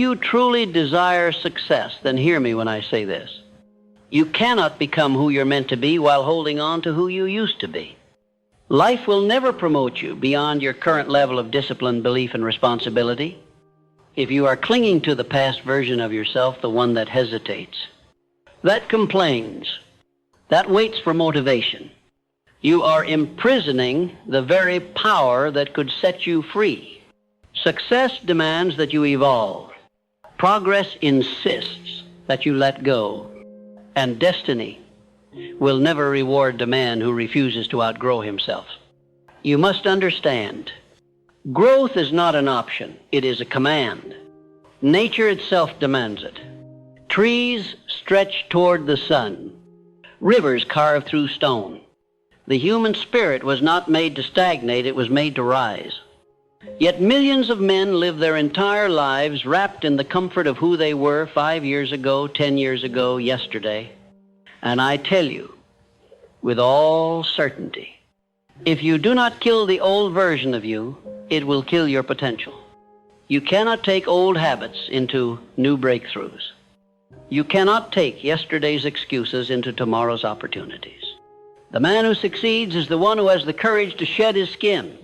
you truly desire success, then hear me when I say this. You cannot become who you're meant to be while holding on to who you used to be. Life will never promote you beyond your current level of discipline, belief, and responsibility. If you are clinging to the past version of yourself, the one that hesitates, that complains, that waits for motivation, you are imprisoning the very power that could set you free. Success demands that you evolve. Progress insists that you let go. And destiny will never reward the man who refuses to outgrow himself. You must understand, growth is not an option, it is a command. Nature itself demands it. Trees stretch toward the sun. Rivers carve through stone. The human spirit was not made to stagnate, it was made to rise. Yet millions of men live their entire lives wrapped in the comfort of who they were 5 years ago, 10 years ago, yesterday. And I tell you, with all certainty, if you do not kill the old version of you, it will kill your potential. You cannot take old habits into new breakthroughs. You cannot take yesterday's excuses into tomorrow's opportunities. The man who succeeds is the one who has the courage to shed his skin,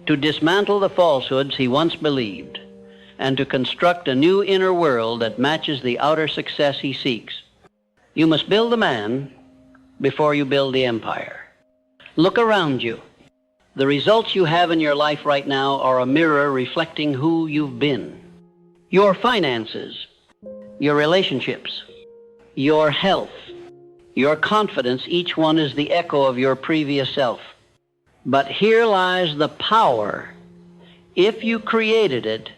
to dismantle the falsehoods he once believed, and to construct a new inner world that matches the outer success he seeks. You must build the man before you build the empire. Look around you. The results you have in your life right now are a mirror reflecting who you've been. Your finances, your relationships, your health, your confidence, each one is the echo of your previous self. But here lies the power. If you created it,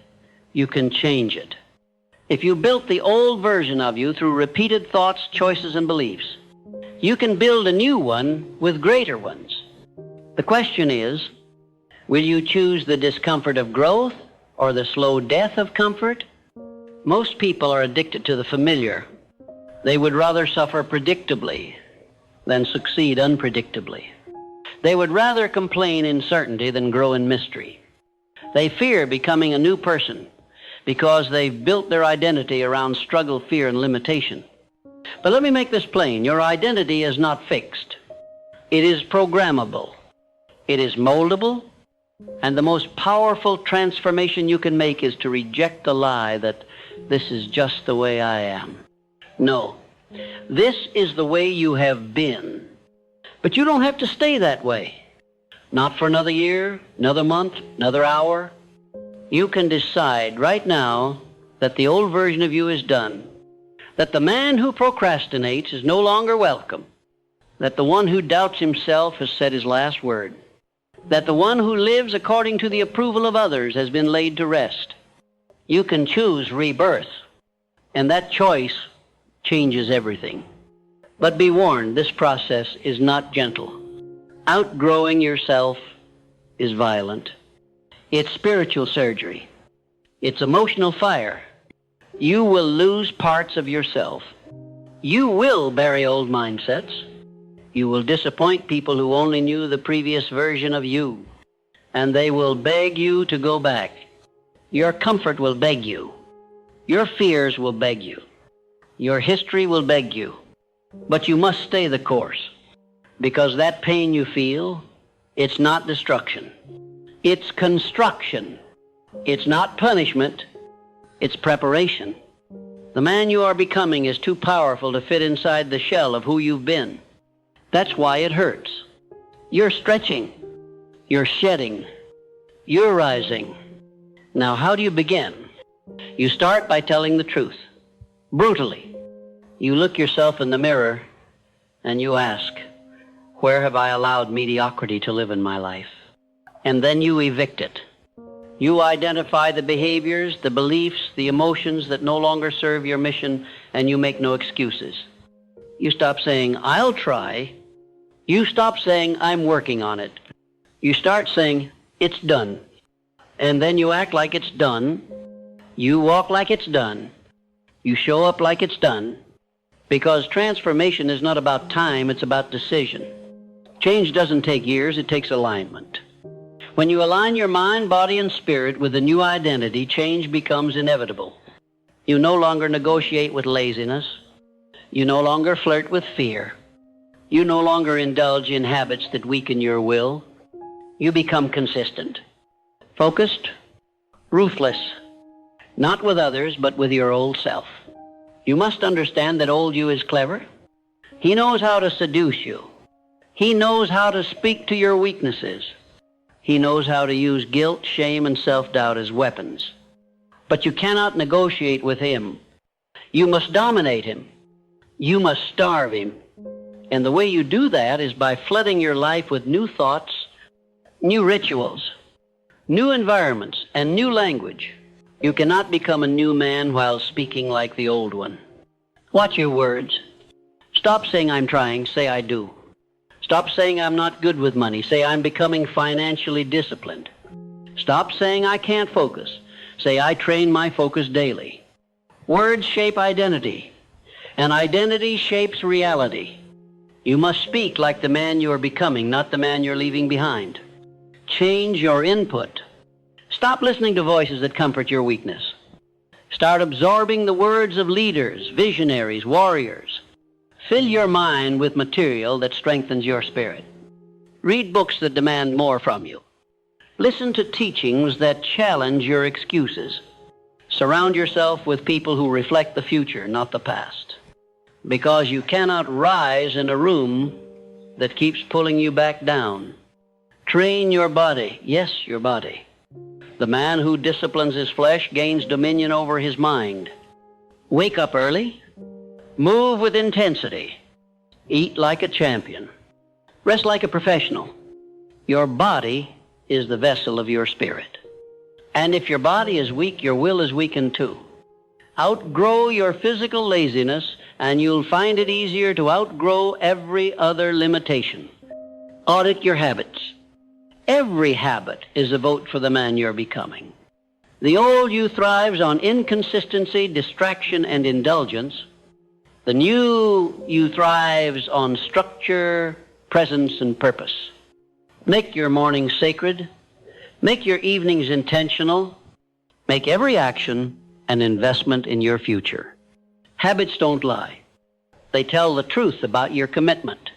you can change it. If you built the old version of you through repeated thoughts, choices, and beliefs, you can build a new one with greater ones. The question is, will you choose the discomfort of growth or the slow death of comfort? Most people are addicted to the familiar. They would rather suffer predictably than succeed unpredictably. They would rather complain in certainty than grow in mystery. They fear becoming a new person because they've built their identity around struggle, fear, and limitation. But let me make this plain. Your identity is not fixed. It is programmable. It is moldable. And the most powerful transformation you can make is to reject the lie that this is just the way I am. No, this is the way you have been. But you don't have to stay that way. Not for another year, another month, another hour. You can decide right now that the old version of you is done. That the man who procrastinates is no longer welcome. That the one who doubts himself has said his last word. That the one who lives according to the approval of others has been laid to rest. You can choose rebirth, and that choice changes everything. But be warned, this process is not gentle. Outgrowing yourself is violent. It's spiritual surgery. It's emotional fire. You will lose parts of yourself. You will bury old mindsets. You will disappoint people who only knew the previous version of you, and they will beg you to go back. Your comfort will beg you. Your fears will beg you. Your history will beg you. But you must stay the course, because that pain you feel, it's not destruction. It's construction. It's not punishment. It's preparation. The man you are becoming is too powerful to fit inside the shell of who you've been. That's why it hurts. You're stretching. You're shedding. You're rising. Now, how do you begin? You start by telling the truth, brutally. You look yourself in the mirror and you ask, where have I allowed mediocrity to live in my life? And then you evict it. You identify the behaviors, the beliefs, the emotions that no longer serve your mission, and you make no excuses. You stop saying, I'll try. You stop saying, I'm working on it. You start saying, it's done. And then you act like it's done. You walk like it's done. You show up like it's done. Because transformation is not about time, it's about decision. Change doesn't take years, it takes alignment. When you align your mind, body, and spirit with a new identity, change becomes inevitable. You no longer negotiate with laziness. You no longer flirt with fear. You no longer indulge in habits that weaken your will. You become consistent, focused, ruthless, not with others, but with your old self. You must understand that old you is clever. He knows how to seduce you. He knows how to speak to your weaknesses. He knows how to use guilt, shame, and self-doubt as weapons. But you cannot negotiate with him. You must dominate him. You must starve him. And the way you do that is by flooding your life with new thoughts, new rituals, new environments, and new language. You cannot become a new man while speaking like the old one. Watch your words. Stop saying I'm trying, say I do. Stop saying I'm not good with money, say I'm becoming financially disciplined. Stop saying I can't focus, say I train my focus daily. Words shape identity, and identity shapes reality. You must speak like the man you are becoming, not the man you're leaving behind. Change your input. Stop listening to voices that comfort your weakness. Start absorbing the words of leaders, visionaries, warriors. Fill your mind with material that strengthens your spirit. Read books that demand more from you. Listen to teachings that challenge your excuses. Surround yourself with people who reflect the future, not the past. Because you cannot rise in a room that keeps pulling you back down. Train your body. Yes, your body. The man who disciplines his flesh gains dominion over his mind. Wake up early. Move with intensity. Eat like a champion. Rest like a professional. Your body is the vessel of your spirit. And if your body is weak, your will is weakened too. Outgrow your physical laziness, and you'll find it easier to outgrow every other limitation. Audit your habits. Every habit is a vote for the man you're becoming. The old you thrives on inconsistency, distraction, and indulgence. The new you thrives on structure, presence, and purpose. Make your mornings sacred. Make your evenings intentional. Make every action an investment in your future. Habits don't lie. They tell the truth about your commitment.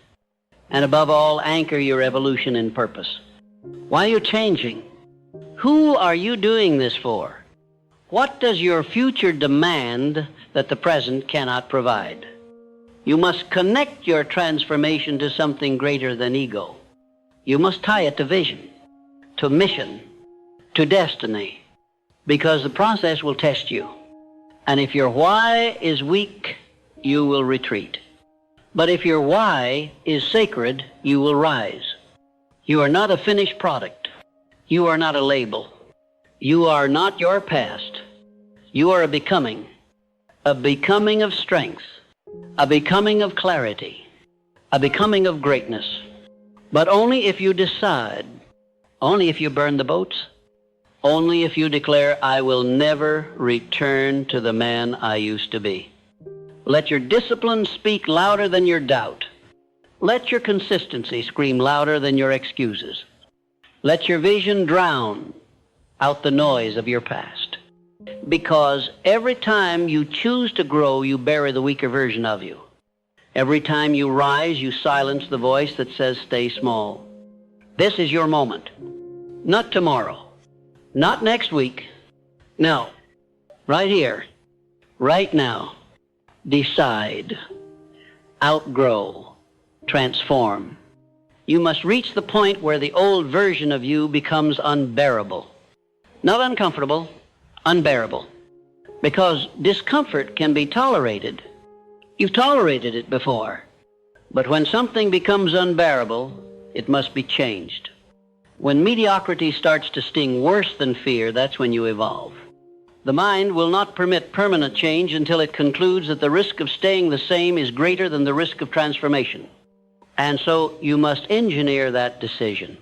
And above all, anchor your evolution in purpose. Why are you changing? Who are you doing this for? What does your future demand that the present cannot provide? You must connect your transformation to something greater than ego. You must tie it to vision, to mission, to destiny, because the process will test you. And if your why is weak, you will retreat. But if your why is sacred, you will rise. You are not a finished product. You are not a label. You are not your past. You are a becoming of strength, a becoming of clarity, a becoming of greatness. But only if you decide, only if you burn the boats, only if you declare, I will never return to the man I used to be. Let your discipline speak louder than your doubt. Let your consistency scream louder than your excuses. Let your vision drown out the noise of your past. Because every time you choose to grow, you bury the weaker version of you. Every time you rise, you silence the voice that says, stay small. This is your moment. Not tomorrow. Not next week. No. Right here. Right now. Decide. Outgrow. Transform. You must reach the point where the old version of you becomes unbearable. Not uncomfortable, unbearable. Because discomfort can be tolerated. You've tolerated it before. But when something becomes unbearable, it must be changed. When mediocrity starts to sting worse than fear, that's when you evolve. The mind will not permit permanent change until it concludes that the risk of staying the same is greater than the risk of transformation. And so you must engineer that decision.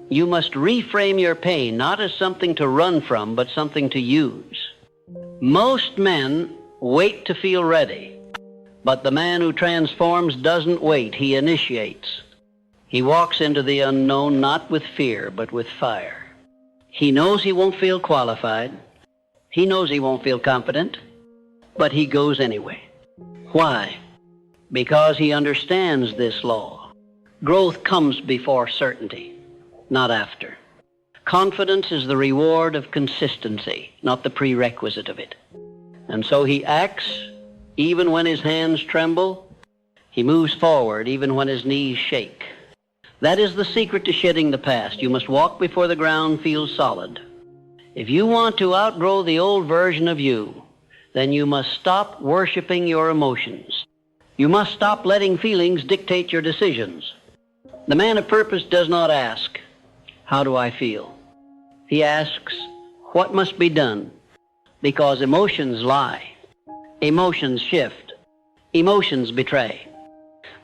You must reframe your pain, not as something to run from, but something to use. Most men wait to feel ready, but the man who transforms doesn't wait, he initiates. He walks into the unknown not with fear, but with fire. He knows he won't feel qualified. He knows he won't feel confident. but he goes anyway. Why? Because he understands this law. Growth comes before certainty, not after. Confidence is the reward of consistency, not the prerequisite of it. And so he acts even when his hands tremble. He moves forward even when his knees shake. That is the secret to shedding the past. You must walk before the ground feels solid. If you want to outgrow the old version of you, then you must stop worshiping your emotions. You must stop letting feelings dictate your decisions. The man of purpose does not ask, "How do I feel?" He asks, "What must be done?" Because emotions lie. Emotions shift. Emotions betray.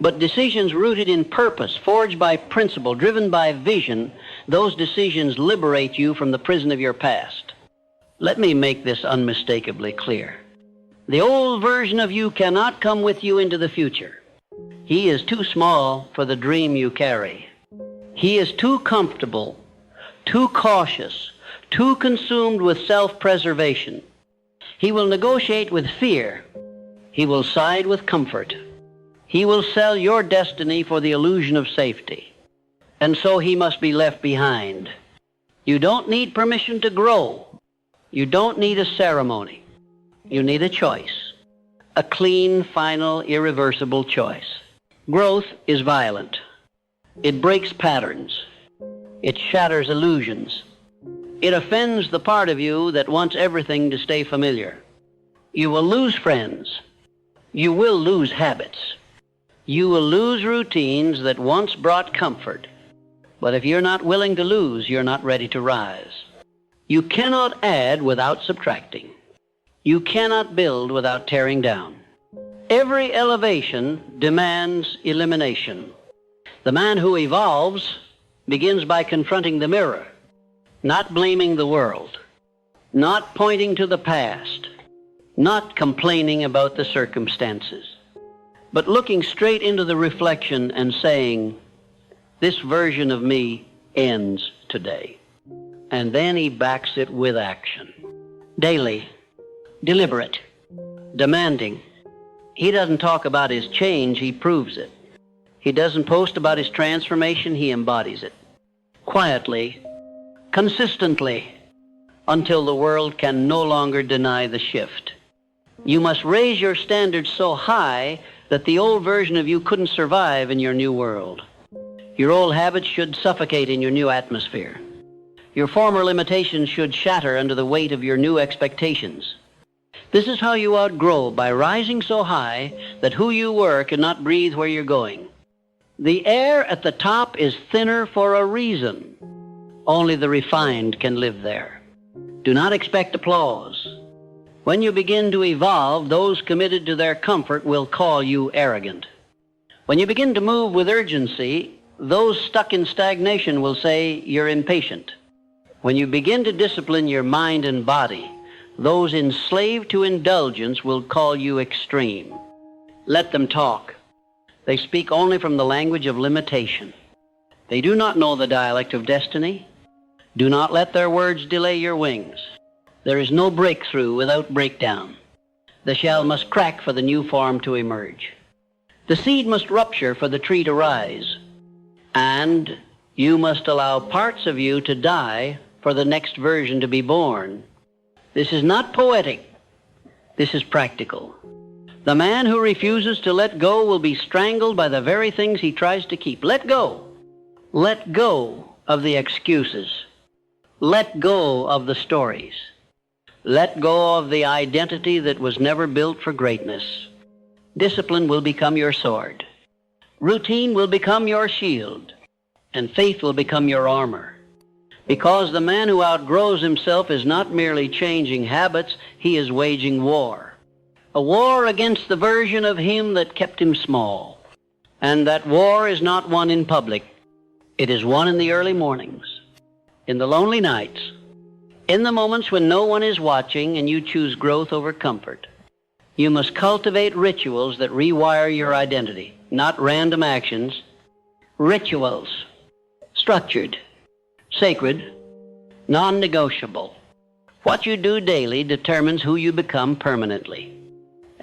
But decisions rooted in purpose, forged by principle, driven by vision, those decisions liberate you from the prison of your past. Let me make this unmistakably clear. The old version of you cannot come with you into the future. He is too small for the dream you carry. He is too comfortable, too cautious, too consumed with self-preservation. He will negotiate with fear. He will side with comfort. He will sell your destiny for the illusion of safety. And so he must be left behind. You don't need permission to grow. You don't need a ceremony. You need a choice. A clean, final, irreversible choice. Growth is violent. It breaks patterns. It shatters illusions. It offends the part of you that wants everything to stay familiar. You will lose friends. You will lose habits. You will lose routines that once brought comfort. But if you're not willing to lose, you're not ready to rise. You cannot add without subtracting. You cannot build without tearing down. Every elevation demands elimination. The man who evolves begins by confronting the mirror, not blaming the world, not pointing to the past, not complaining about the circumstances, but looking straight into the reflection and saying, "This version of me ends today." And then he backs it with action. Daily, deliberate, demanding. He doesn't talk about his change, he proves it. He doesn't post about his transformation, he embodies it. Quietly, consistently, until the world can no longer deny the shift. You must raise your standards so high that the old version of you couldn't survive in your new world. Your old habits should suffocate in your new atmosphere. Your former limitations should shatter under the weight of your new expectations. This is how you outgrow, by rising so high that who you were cannot breathe where you're going. The air at the top is thinner for a reason. Only the refined can live there. Do not expect applause. When you begin to evolve, those committed to their comfort will call you arrogant. When you begin to move with urgency, those stuck in stagnation will say you're impatient. When you begin to discipline your mind and body, those enslaved to indulgence will call you extreme. Let them talk. They speak only from the language of limitation. They do not know the dialect of destiny. Do not let their words delay your wings. There is no breakthrough without breakdown. The shell must crack for the new form to emerge. The seed must rupture for the tree to rise. And you must allow parts of you to die for the next version to be born. This is not poetic. This is practical. The man who refuses to let go will be strangled by the very things he tries to keep. Let go. Let go of the excuses. Let go of the stories. Let go of the identity that was never built for greatness. Discipline will become your sword. Routine will become your shield. And faith will become your armor. Because the man who outgrows himself is not merely changing habits, he is waging war. A war against the version of him that kept him small. And that war is not won in public. It is won in the early mornings, in the lonely nights, in the moments when no one is watching and you choose growth over comfort. You must cultivate rituals that rewire your identity, not random actions. Rituals, structured, sacred, non-negotiable. What you do daily determines who you become permanently.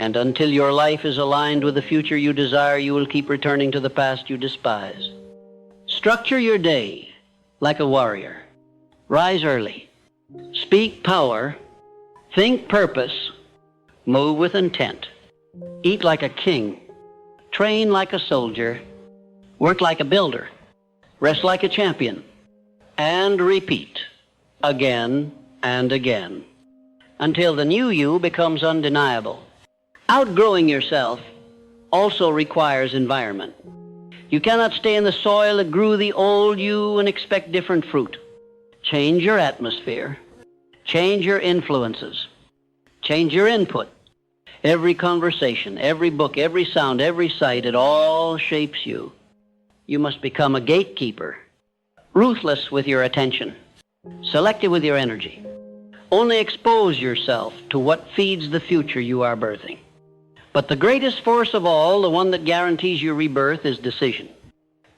And until your life is aligned with the future you desire, you will keep returning to the past you despise. Structure your day like a warrior. Rise early. Speak power. Think purpose. Move with intent. Eat like a king. Train like a soldier. Work like a builder. Rest like a champion. And repeat again and again until the new you becomes undeniable. Outgrowing yourself also requires environment. You cannot stay in the soil that grew the old you and expect different fruit. Change your atmosphere. Change your influences. Change your input. Every conversation, every book, every sound, every sight, it all shapes you. You must become a gatekeeper, ruthless with your attention, selective with your energy. Only expose yourself to what feeds the future you are birthing. But the greatest force of all, the one that guarantees your rebirth, is decision.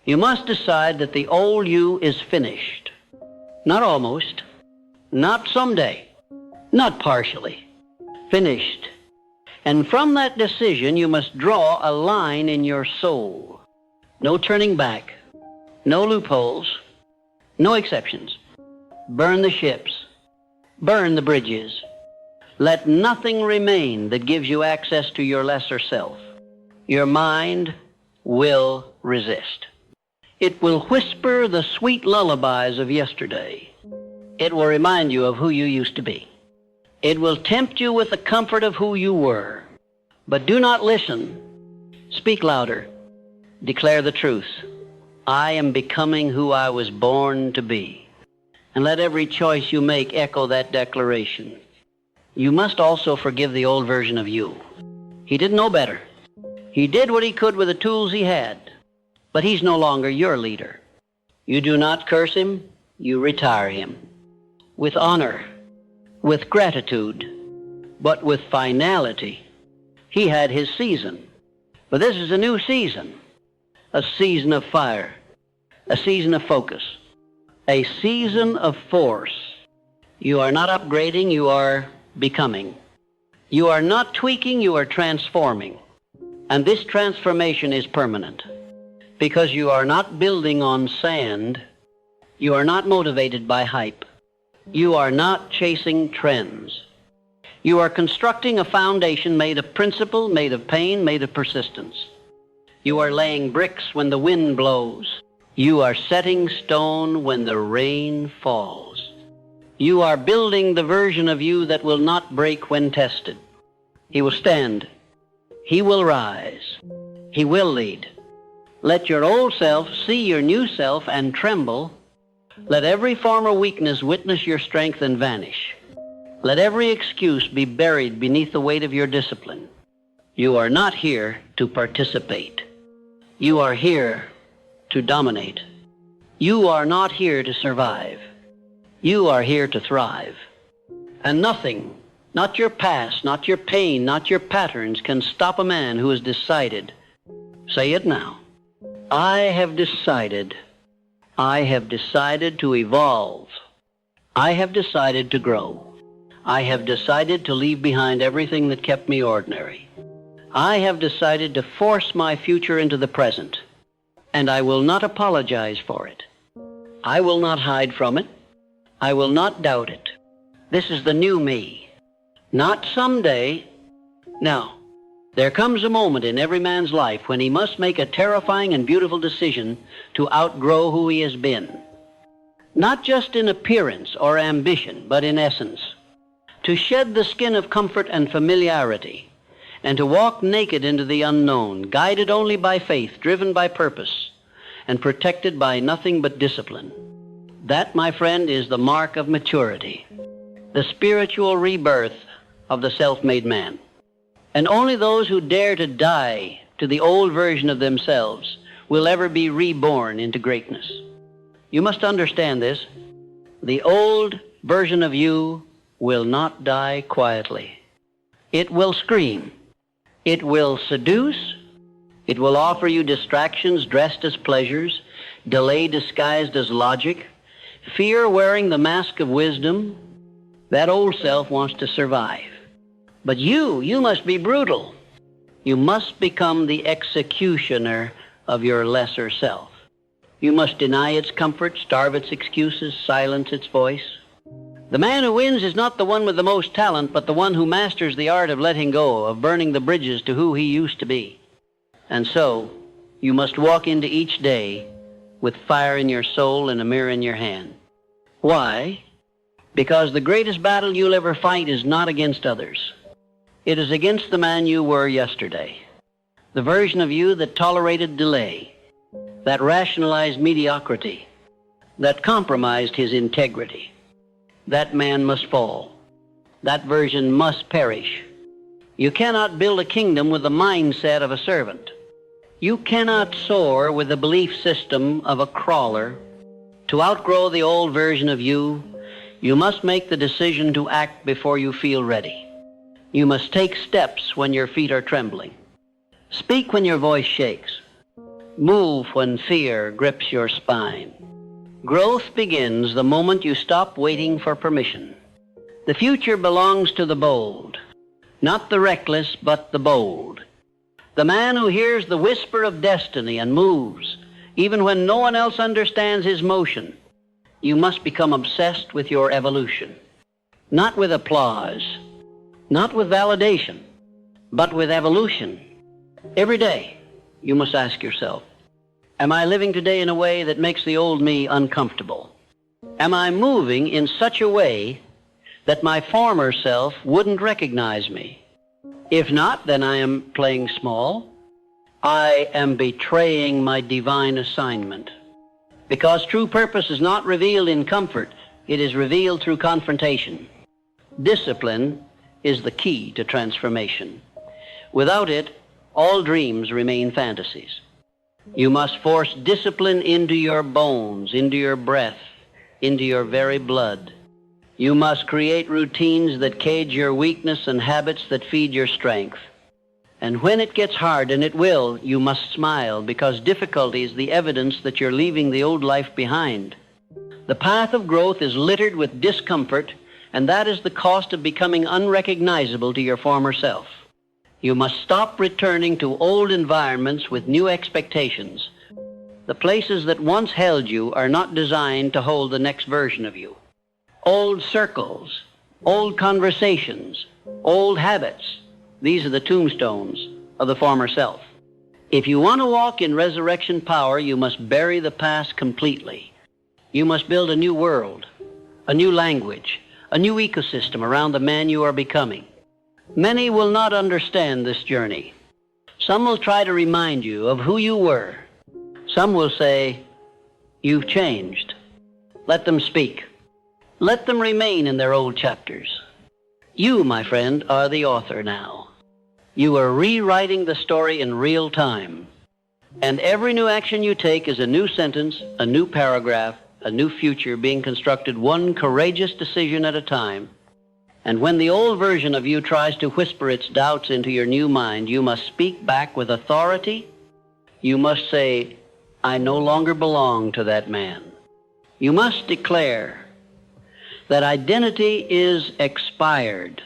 You must decide that the old you is finished. Not almost, not someday, not partially. Finished. And from that decision, you must draw a line in your soul. No turning back, no loopholes, no exceptions. Burn the ships, burn the bridges. Let nothing remain that gives you access to your lesser self. Your mind will resist. It will whisper the sweet lullabies of yesterday. It will remind you of who you used to be. It will tempt you with the comfort of who you were. But do not listen. Speak louder. Declare the truth. I am becoming who I was born to be. And let every choice you make echo that declaration. You must also forgive the old version of you. He didn't know better. He did what he could with the tools he had. But he's no longer your leader. You do not curse him. You retire him. With honor. With gratitude. But with finality. He had his season. But this is a new season. A season of fire. A season of focus. A season of force. You are not upgrading, you are becoming. You are not tweaking, you are transforming. And this transformation is permanent. Because you are not building on sand. You are not motivated by hype. You are not chasing trends. You are constructing a foundation made of principle, made of pain, made of persistence. You are laying bricks when the wind blows. You are setting stone when the rain falls. You are building the version of you that will not break when tested. He will stand. He will rise. He will lead. Let your old self see your new self and tremble. Let every former weakness witness your strength and vanish. Let every excuse be buried beneath the weight of your discipline. You are not here to participate. You are here to dominate. You are not here to survive. You are here to thrive. And nothing, not your past, not your pain, not your patterns, can stop a man who has decided. Say it now. I have decided. I have decided to evolve. I have decided to grow. I have decided to leave behind everything that kept me ordinary. I have decided to force my future into the present, and I will not apologize for it. I will not hide from it. I will not doubt it. This is the new me. Not someday. Now, there comes a moment in every man's life when he must make a terrifying and beautiful decision to outgrow who he has been. Not just in appearance or ambition, but in essence. To shed the skin of comfort and familiarity, and to walk naked into the unknown, guided only by faith, driven by purpose, and protected by nothing but discipline. That, my friend, is the mark of maturity, the spiritual rebirth of the self-made man. And only those who dare to die to the old version of themselves will ever be reborn into greatness. You must understand this. The old version of you will not die quietly. It will scream. It will seduce. It will offer you distractions dressed as pleasures, delay disguised as logic, fear wearing the mask of wisdom. That old self wants to survive. But you must be brutal. You must become the executioner of your lesser self. You must deny its comfort, starve its excuses, silence its voice. The man who wins is not the one with the most talent, but the one who masters the art of letting go, of burning the bridges to who he used to be. And so, you must walk into each day with fire in your soul and a mirror in your hand. Why? Because the greatest battle you'll ever fight is not against others. It is against the man you were yesterday, the version of you that tolerated delay, that rationalized mediocrity, that compromised his integrity. That man must fall. That version must perish. You cannot build a kingdom with the mindset of a servant. You cannot soar with the belief system of a crawler. To outgrow the old version of you, you must make the decision to act before you feel ready. You must take steps when your feet are trembling. Speak when your voice shakes. Move when fear grips your spine. Growth begins the moment you stop waiting for permission. The future belongs to the bold, not the reckless, but the bold. The man who hears the whisper of destiny and moves, even when no one else understands his motion. You must become obsessed with your evolution, not with applause, not with validation, but with evolution. Every day, you must ask yourself, am I living today in a way that makes the old me uncomfortable? Am I moving in such a way that my former self wouldn't recognize me? If not, then I am playing small. I am betraying my divine assignment. Because true purpose is not revealed in comfort, it is revealed through confrontation. Discipline is the key to transformation. Without it, all dreams remain fantasies. You must force discipline into your bones, into your breath, into your very blood. You must create routines that cage your weakness and habits that feed your strength. And when it gets hard, and it will, you must smile, because difficulty is the evidence that you're leaving the old life behind. The path of growth is littered with discomfort, and that is the cost of becoming unrecognizable to your former self. You must stop returning to old environments with new expectations. The places that once held you are not designed to hold the next version of you. Old circles, old conversations, old habits, these are the tombstones of the former self. If you want to walk in resurrection power, you must bury the past completely. You must build a new world, a new language, a new ecosystem around the man you are becoming. Many will not understand this journey. Some will try to remind you of who you were. Some will say, you've changed. Let them speak. Let them remain in their old chapters. You, my friend, are the author now. You are rewriting the story in real time. And every new action you take is a new sentence, a new paragraph, a new future being constructed one courageous decision at a time. And when the old version of you tries to whisper its doubts into your new mind, you must speak back with authority. You must say, I no longer belong to that man. You must declare that identity is expired.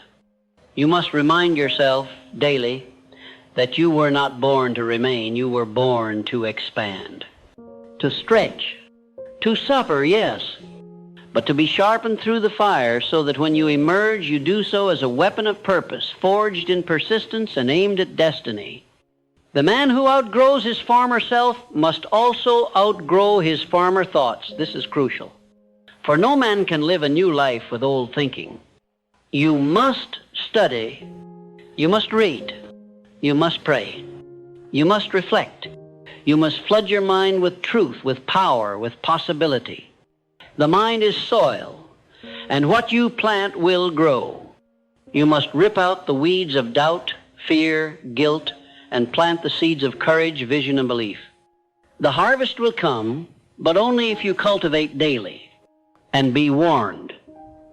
You must remind yourself daily that you were not born to remain, you were born to expand, to stretch, to suffer, yes, but to be sharpened through the fire so that when you emerge, you do so as a weapon of purpose, forged in persistence and aimed at destiny. The man who outgrows his former self must also outgrow his former thoughts. This is crucial. For no man can live a new life with old thinking. You must study. You must read. You must pray. You must reflect. You must flood your mind with truth, with power, with possibility. The mind is soil, and what you plant will grow. You must rip out the weeds of doubt, fear, guilt, and plant the seeds of courage, vision, and belief. The harvest will come, but only if you cultivate daily. And be warned,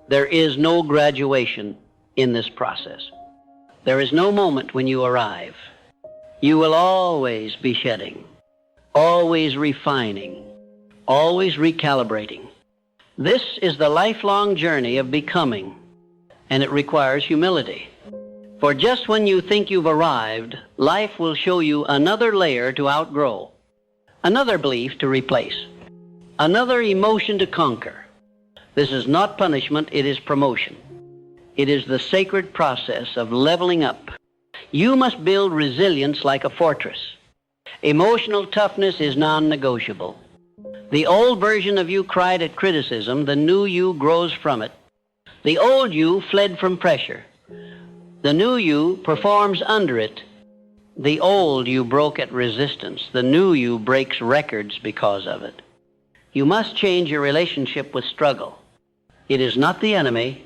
there is no graduation in this process. There is no moment when you arrive. You will always be shedding, always refining, always recalibrating. This is the lifelong journey of becoming, and it requires humility. For just when you think you've arrived, life will show you another layer to outgrow, another belief to replace, another emotion to conquer. This is not punishment, it is promotion. It is the sacred process of leveling up. You must build resilience like a fortress. Emotional toughness is non-negotiable. The old version of you cried at criticism, the new you grows from it. The old you fled from pressure. The new you performs under it. The old you broke at resistance. The new you breaks records because of it. You must change your relationship with struggle. It is not the enemy,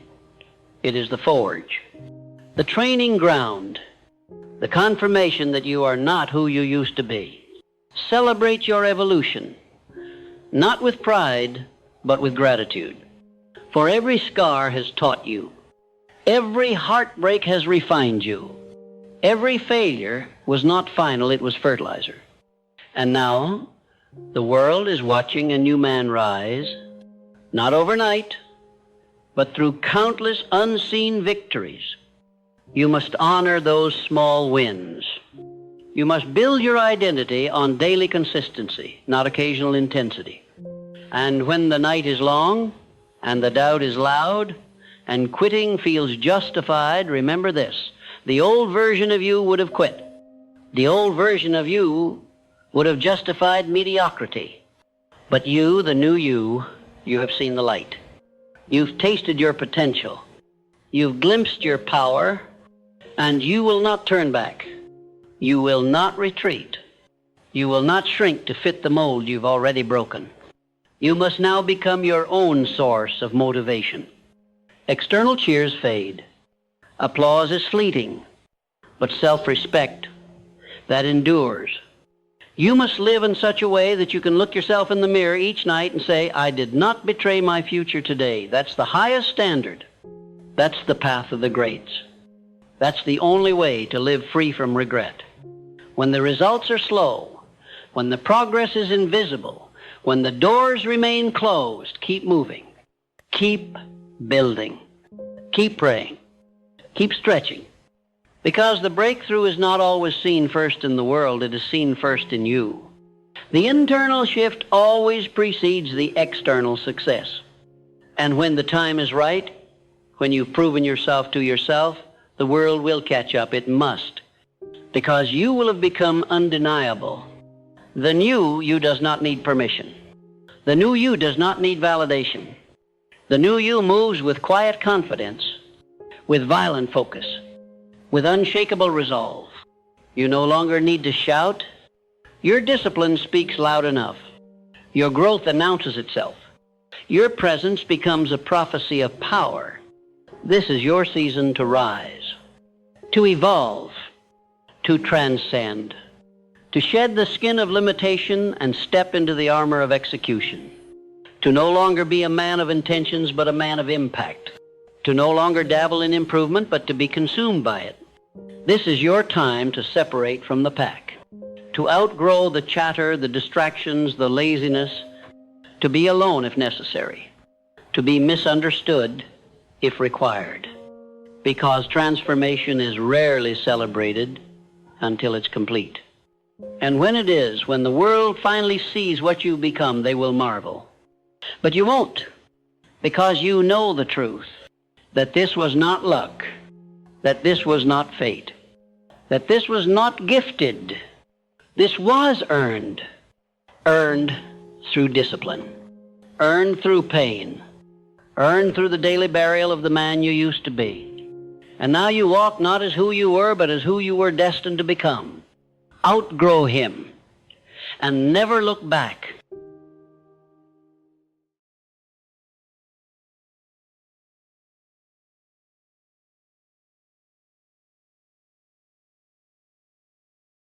it is the forge, the training ground, the confirmation that you are not who you used to be. Celebrate your evolution, not with pride, but with gratitude. For every scar has taught you. Every heartbreak has refined you. Every failure was not final, it was fertilizer. And now, the world is watching a new man rise, not overnight, but through countless unseen victories. You must honor those small wins. You must build your identity on daily consistency, not occasional intensity. And when the night is long, and the doubt is loud, and quitting feels justified, remember this: the old version of you would have quit. The old version of you would have justified mediocrity. But you, the new you have seen the light. You've tasted your potential. You've glimpsed your power, and you will not turn back. You will not retreat. You will not shrink to fit the mold you've already broken. You must now become your own source of motivation. External cheers fade. Applause is fleeting, but self-respect, that endures. You must live in such a way that you can look yourself in the mirror each night and say, I did not betray my future today. That's the highest standard. That's the path of the greats. That's the only way to live free from regret. When the results are slow, when the progress is invisible, when the doors remain closed, keep moving. Keep building. Keep praying. Keep stretching. Because the breakthrough is not always seen first in the world, it is seen first in you. The internal shift always precedes the external success. And when the time is right, when you've proven yourself to yourself, the world will catch up. It must. Because you will have become undeniable. The new you does not need permission. The new you does not need validation. The new you moves with quiet confidence, with violent focus, with unshakable resolve. You no longer need to shout. Your discipline speaks loud enough. Your growth announces itself. Your presence becomes a prophecy of power. This is your season to rise, to evolve, to transcend, to shed the skin of limitation and step into the armor of execution, to no longer be a man of intentions but a man of impact, to no longer dabble in improvement but to be consumed by it. This is your time to separate from the pack, to outgrow the chatter, the distractions, the laziness, to be alone if necessary, to be misunderstood if required, because transformation is rarely celebrated until it's complete. And when it is, when the world finally sees what you've become, they will marvel. But you won't, because you know the truth, that this was not luck, that this was not fate, that this was not gifted. This was earned through discipline, earned through pain, earned through the daily burial of the man you used to be. And now you walk not as who you were, but as who you were destined to become. Outgrow him and never look back.